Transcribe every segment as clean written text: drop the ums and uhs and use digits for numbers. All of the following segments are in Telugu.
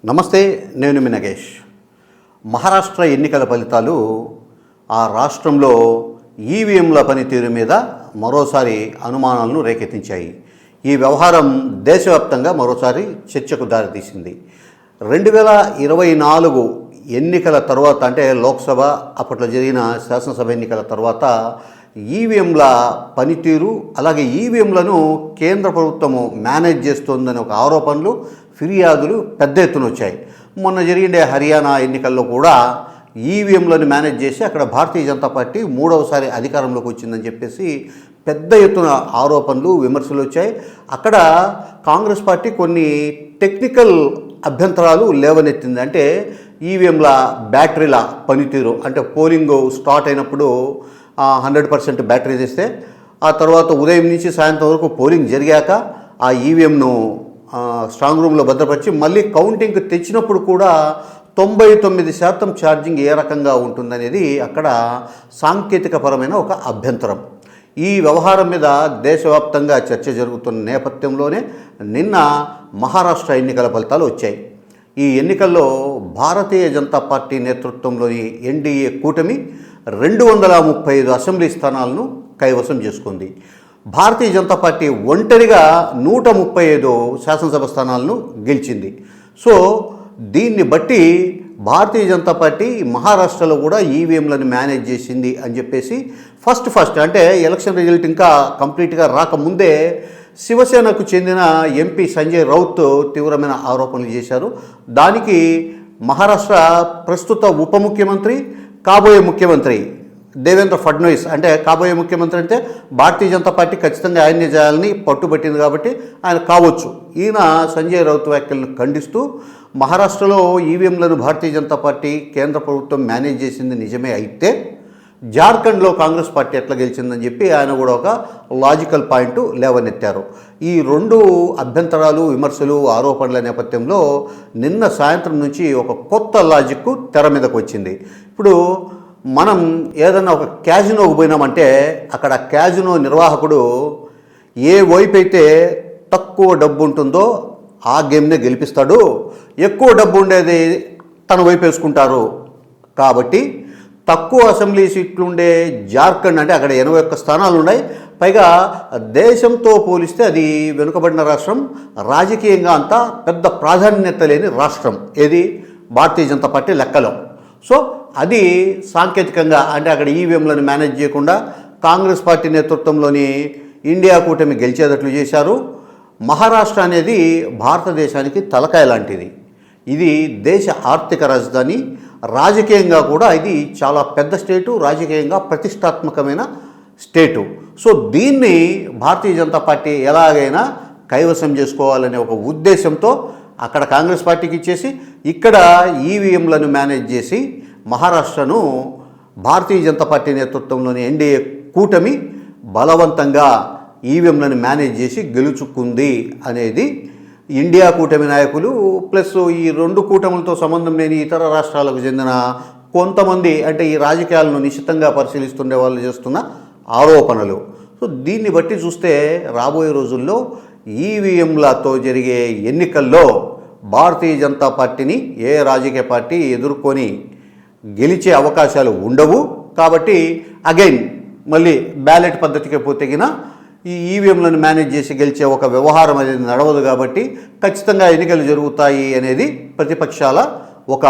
నమస్తే, నేను మీ నగేష్. మహారాష్ట్ర ఎన్నికల ఫలితాలు ఆ రాష్ట్రంలో ఈవీఎంల పనితీరు మీద మరోసారి అనుమానాలను రేకెత్తించాయి. ఈ వ్యవహారం దేశవ్యాప్తంగా మరోసారి చర్చకు దారితీసింది. 2024 ఎన్నికల తర్వాత, అంటే లోక్సభ, అప్పట్లో జరిగిన శాసనసభ ఎన్నికల తర్వాత ఈవీఎంల పనితీరు, అలాగే ఈవీఎంలను కేంద్ర ప్రభుత్వము మేనేజ్ చేస్తోందని ఒక ఆరోపణలు, ఫిర్యాదులు పెద్ద ఎత్తున వచ్చాయి. మొన్న జరిగిన హర్యానా ఎన్నికల్లో కూడా ఈవీఎంలను మేనేజ్ చేసి అక్కడ భారతీయ జనతా పార్టీ మూడవసారి అధికారంలోకి వచ్చిందని చెప్పేసి పెద్ద ఎత్తున ఆరోపణలు, విమర్శలు వచ్చాయి. అక్కడ కాంగ్రెస్ పార్టీ కొన్ని టెక్నికల్ అభ్యంతరాలు లేవనెత్తింది. అంటే ఈవీఎంల బ్యాటరీల పనితీరు, అంటే పోలింగ్ స్టార్ట్ అయినప్పుడు 100% బ్యాటరీ తెస్తే ఆ తర్వాత ఉదయం నుంచి సాయంత్రం వరకు పోలింగ్ జరిగాక ఆ ఈవీఎంను స్ట్రాంగ్ రూమ్లో భద్రపరిచి మళ్ళీ కౌంటింగ్కి తెచ్చినప్పుడు కూడా 99% ఛార్జింగ్ ఏ రకంగా ఉంటుందనేది అక్కడ సాంకేతికపరమైన ఒక అభ్యంతరం. ఈ వ్యవహారం మీద దేశవ్యాప్తంగా చర్చ జరుగుతున్న నేపథ్యంలోనే నిన్న మహారాష్ట్ర ఎన్నికల ఫలితాలు వచ్చాయి. ఈ ఎన్నికల్లో భారతీయ జనతా పార్టీ నేతృత్వంలోని ఎన్డీఏ కూటమి 235 అసెంబ్లీ స్థానాలను కైవసం చేసుకుంది. భారతీయ జనతా పార్టీ ఒంటరిగా 135 శాసనసభ స్థానాలను గెలిచింది. సో దీన్ని బట్టి భారతీయ జనతా పార్టీ మహారాష్ట్రలో కూడా ఈవీఎంలను మేనేజ్ చేసింది అని చెప్పేసి ఫస్ట్ అంటే ఎలక్షన్ రిజల్ట్ ఇంకా కంప్లీట్గా రాకముందే శివసేనకు చెందిన ఎంపీ సంజయ్ రౌత్ తీవ్రమైన ఆరోపణలు చేశారు. దానికి మహారాష్ట్ర ప్రస్తుత ఉప ముఖ్యమంత్రి, కాబోయే ముఖ్యమంత్రి దేవేంద్ర ఫడ్నవీస్, అంటే కాబోయే ముఖ్యమంత్రి అంటే భారతీయ జనతా పార్టీ ఖచ్చితంగా ఆయన్నే చేయాలని పట్టుబట్టింది కాబట్టి ఆయన కావచ్చు. ఈయన సంజయ్ రౌత్ వ్యాఖ్యలను ఖండిస్తూ మహారాష్ట్రలో ఈవీఎంలను భారతీయ జనతా పార్టీ కేంద్ర ప్రభుత్వం మేనేజ్ చేసింది నిజమే అయితే జార్ఖండ్లో కాంగ్రెస్ పార్టీ ఎట్లా గెలిచిందని చెప్పి ఆయన కూడా ఒక లాజికల్ పాయింట్ లేవనెత్తారు. ఈ రెండు అభ్యంతరాలు, విమర్శలు, ఆరోపణల నేపథ్యంలో నిన్న సాయంత్రం నుంచి ఒక కొత్త లాజిక్ తెర మీదకు వచ్చింది. ఇప్పుడు మనం ఏదన్నా ఒక క్యాజినోకి పోయినామంటే అక్కడ క్యాజినో నిర్వాహకుడు ఏ వైపు అయితే తక్కువ డబ్బు ఉంటుందో ఆ గేమ్నే గెలిపిస్తాడు, ఎక్కువ డబ్బు ఉండేది తన వైపు వేసుకుంటారు. కాబట్టి తక్కువ అసెంబ్లీ సీట్లు ఉండే జార్ఖండ్, అంటే అక్కడ 81 స్థానాలు ఉన్నాయి, పైగా దేశంతో పోలిస్తే అది వెనుకబడిన రాష్ట్రం, రాజకీయంగా అంతా పెద్ద ప్రాధాన్యత లేని రాష్ట్రం, ఏది భారతీయ జనతా పార్టీ లెక్కలో. సో అది సాంకేతికంగా, అంటే అక్కడ ఈవీఎంలను మేనేజ్ చేయకుండా కాంగ్రెస్ పార్టీ నేతృత్వంలోని ఇండియా కూటమి గెలిచేటట్లు చేశారు. మహారాష్ట్ర అనేది భారతదేశానికి తలకాయ లాంటిది. ఇది దేశ ఆర్థిక రాజధాని, రాజకీయంగా కూడా ఇది చాలా పెద్ద స్టేటు, రాజకీయంగా ప్రతిష్టాత్మకమైన స్టేటు. సో దీన్ని భారతీయ జనతా పార్టీ ఎలాగైనా కైవసం చేసుకోవాలనే ఒక ఉద్దేశంతో అక్కడ కాంగ్రెస్ పార్టీకి ఇచ్చేసి ఇక్కడ ఈవీఎంలను మేనేజ్ చేసి మహారాష్ట్రను భారతీయ జనతా పార్టీ నేతృత్వంలోని ఎన్డీఏ కూటమి బలవంతంగా ఈవీఎంలను మేనేజ్ చేసి గెలుచుకుంది అనేది ఇండియా కూటమి నాయకులు, ప్లస్ ఈ రెండు కూటములతో సంబంధం లేని ఇతర రాష్ట్రాలకు చెందిన కొంతమంది, అంటే ఈ రాజకీయాలను నిశితంగా పరిశీలిస్తుండే వాళ్ళు చేస్తున్న ఆరోపణలు. సో దీన్ని బట్టి చూస్తే రాబోయే రోజుల్లో ఈవీఎంలతో జరిగే ఎన్నికల్లో భారతీయ జనతా పార్టీని ఏ రాజకీయ పార్టీ ఎదుర్కొని గెలిచే అవకాశాలు ఉండవు. కాబట్టి అగైన్ మళ్ళీ బ్యాలెట్ పద్ధతికి పోతేగిన ఈ ఈవీఎంలను మేనేజ్ చేసి గెలిచే ఒక వ్యవహారం అనేది నడవదు. కాబట్టి ఖచ్చితంగా ఎన్నికలు జరుగుతాయి అనేది ప్రతిపక్షాల ఒక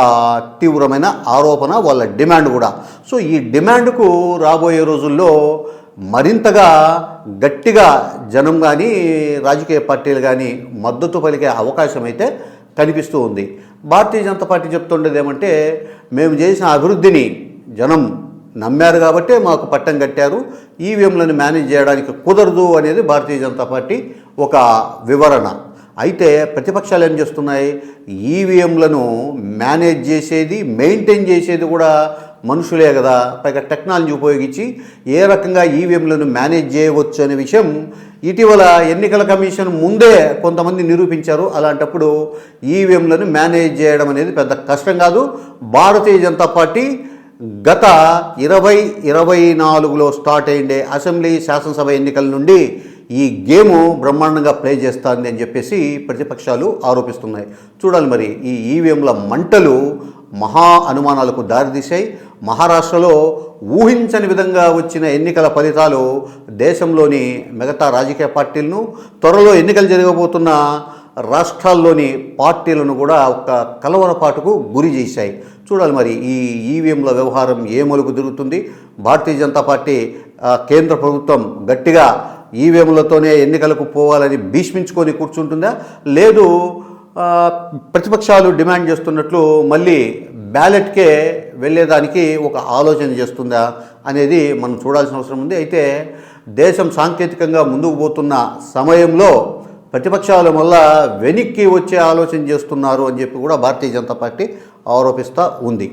తీవ్రమైన ఆరోపణ, వాళ్ళ డిమాండ్ కూడా. సో ఈ డిమాండ్కు రాబోయే రోజుల్లో మరింతగా గట్టిగా జనం కానీ రాజకీయ పార్టీలు కానీ మద్దతు పలికే అవకాశం అయితే కనిపిస్తూ ఉంది. భారతీయ జనతా పార్టీ చెప్తుండేది ఏమంటే, మేము చేసిన అభివృద్ధిని జనం నమ్మారు కాబట్టి మాకు పట్టం కట్టారు, ఈవీఎంలను మేనేజ్ చేయడానికి కుదరదు అనేది భారతీయ జనతా పార్టీ ఒక వివరణ. అయితే ప్రతిపక్షాలు ఏం చేస్తున్నాయి, ఈవీఎంలను మేనేజ్ చేసేది, మెయింటైన్ చేసేది కూడా మనుషులే కదా, పైగా టెక్నాలజీ ఉపయోగించి ఏ రకంగా ఈవీఎంలను మేనేజ్ చేయవచ్చు అనే విషయం ఇటీవల ఎన్నికల కమిషన్ ముందే కొంతమంది నిరూపించారు. అలాంటప్పుడు ఈవీఎంలను మేనేజ్ చేయడం అనేది పెద్ద కష్టం కాదు. భారతీయ జనతా పార్టీ గత 2024లో స్టార్ట్ అయ్యే అసెంబ్లీ, శాసనసభ ఎన్నికల నుండి ఈ గేము బ్రహ్మాండంగా ప్లే చేస్తుంది అని చెప్పేసి ప్రతిపక్షాలు ఆరోపిస్తున్నాయి. చూడాలి మరి ఈ ఈవీఎంల మంటలు మహా అనుమానాలకు దారితీశాయి. మహారాష్ట్రలో ఊహించని విధంగా వచ్చిన ఎన్నికల ఫలితాలు దేశంలోని మిగతా రాజకీయ పార్టీలను, త్వరలో ఎన్నికలు జరగబోతున్న రాష్ట్రాల్లోని పార్టీలను కూడా ఒక కలవరపాటుకు గురి చేశాయి. చూడాలి మరి ఈ ఈవీఎంల వ్యవహారం ఏ మలుపు తిరుగుతుంది. భారతీయ జనతా పార్టీ కేంద్ర ప్రభుత్వం గట్టిగా ఈవీఎంలతోనే ఎన్నికలకు పోవాలని భీష్మించుకొని కూర్చుంటుందా, లేదు ప్రతిపక్షాలు డిమాండ్ చేస్తున్నట్లు మళ్ళీ బ్యాలెట్కే వెళ్ళేదానికి ఒక ఆలోచన చేస్తుందా అనేది మనం చూడాల్సిన అవసరం ఉంది. అయితే దేశం సాంకేతికంగా ముందుకు పోతున్న సమయంలో ప్రతిపక్షాల వల్ల వెనక్కి వచ్చే ఆలోచన చేస్తున్నారు అని చెప్పి కూడా భారతీయ జనతా పార్టీ ఆరోపిస్తూ ఉంది.